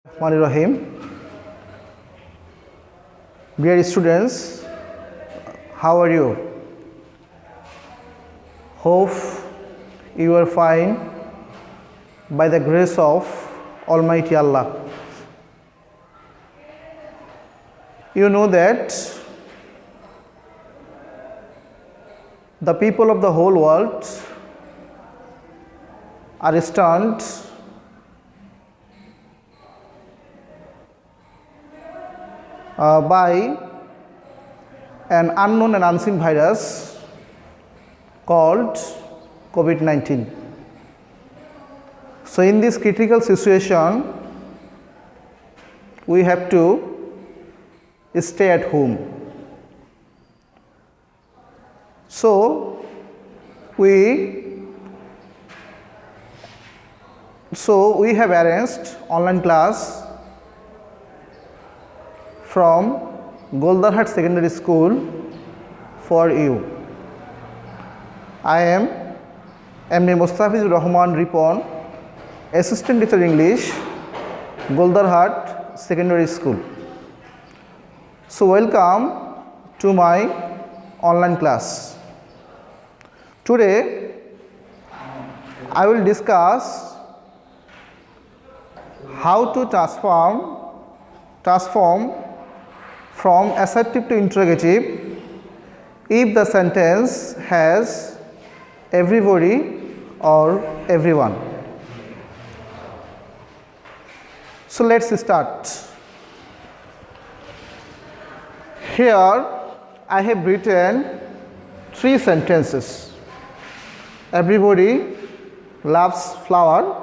Rahim. Dear students, how are you? Hope you are fine by the grace of Almighty Allah. You know that the people of the whole world are stunned by an unknown and unseen virus called COVID-19. So in this critical situation, we have to stay at home. So we have arranged online class from Goldarhat Secondary School for you. I am MD Mustafizur Rahman Ripon, Assistant Teacher English, Goldarhat Secondary School. So welcome to my online class. Today I will discuss how to transform from assertive to interrogative if the sentence has everybody or everyone. So let's start. Here I have written 3 sentences. Everybody loves flower.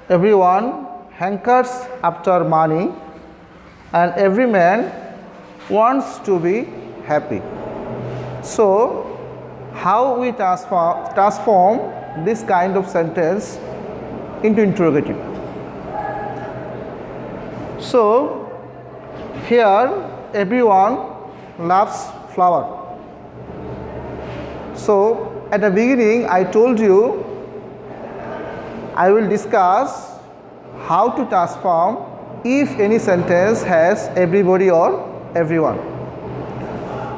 Everyone hankers after money. And every man wants to be happy. So, how we transform this kind of sentence into interrogative? So, here everyone loves flower. So, at the beginning I told you I will discuss how to transform if any sentence has everybody or everyone.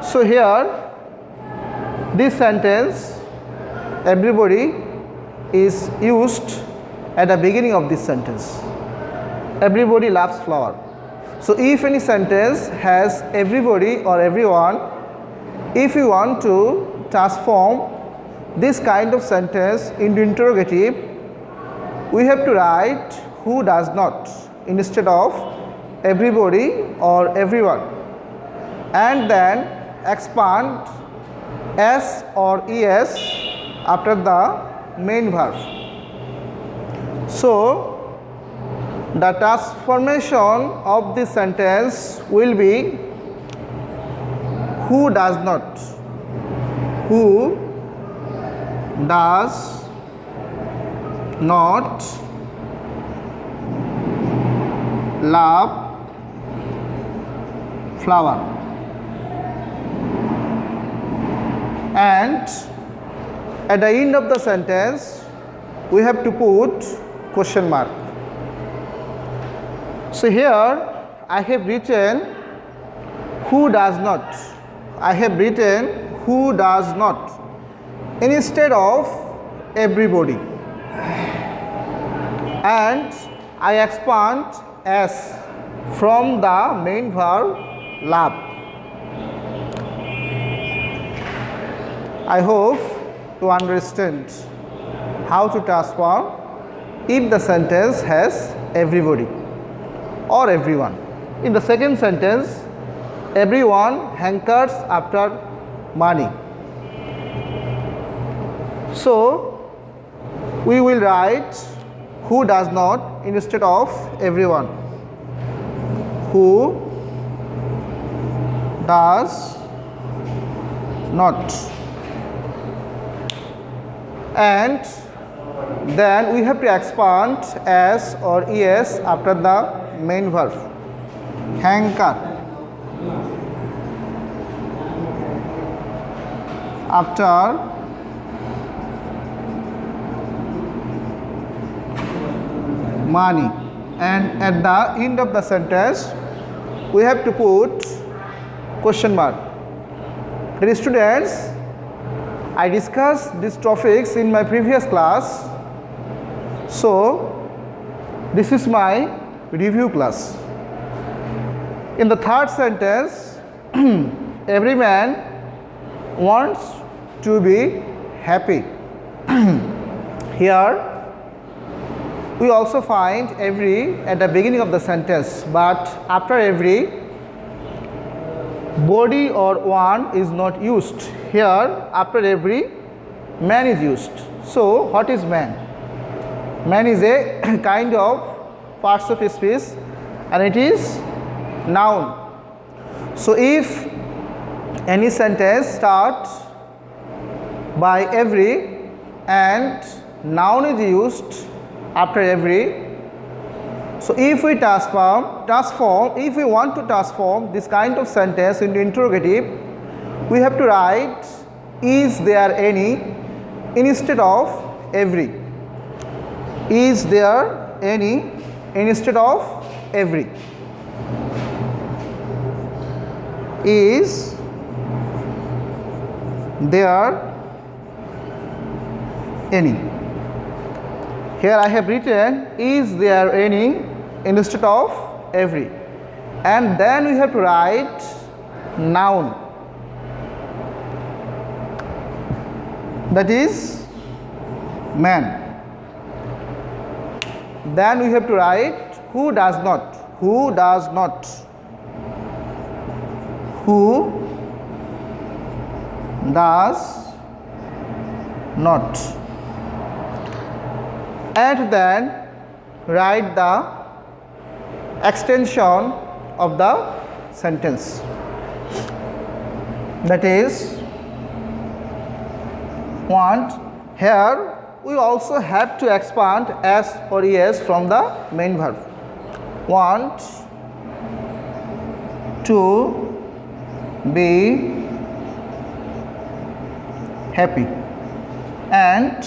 So here this sentence everybody is used at the beginning of this sentence. Everybody loves flower. So if any sentence has everybody or everyone, if you want to transform this kind of sentence into interrogative, we have to write who does not instead of everybody or everyone, and then expand s or es after the main verb. So the transformation of this sentence will be who does not, who does not love flower, and at the end of the sentence we have to put question mark. So here I have written who does not. I have written who does not instead of everybody, and I expand s from the main verb love. I hope to understand how to transform if the sentence has everybody or everyone. In the second sentence, everyone hankers after money. So we will write who does not instead of everyone. Who does not. And then we have to expand s or es after the main verb. Hanker after money. and at the end of the sentence we have to put question mark. Dear students, I discussed these topics in my previous class, so this is my review class. In the third sentence, every man wants to be happy. Here we also find every at the beginning of the sentence, but after every, body or one is not used. Here after every, man is used. So what is man? Man is a kind of parts of speech and it is noun. So if any sentence starts by every and noun is used after every, so if we if we want to transform this kind of sentence into interrogative, we have to write is there any instead of every. Is there any instead of every. Is there any. Here I have written is there any instead of every, and then we have to write noun, that is man. Then we have to write who does not, who does not, who does not, and then write the extension of the sentence, that is want. Here we also have to expand s or es from the main verb. Want to be happy, and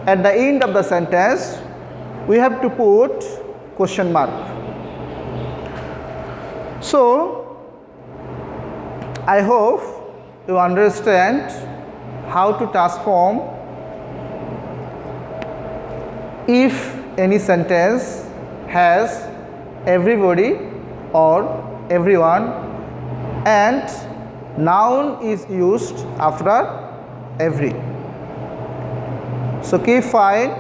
at the end of the sentence we have to put question mark. So I hope you understand how to transform if any sentence has everybody or everyone and noun is used after every. So keep fine,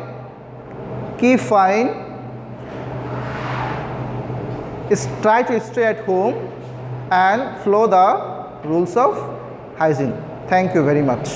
try to stay at home and follow the rules of hygiene. Thank you very much.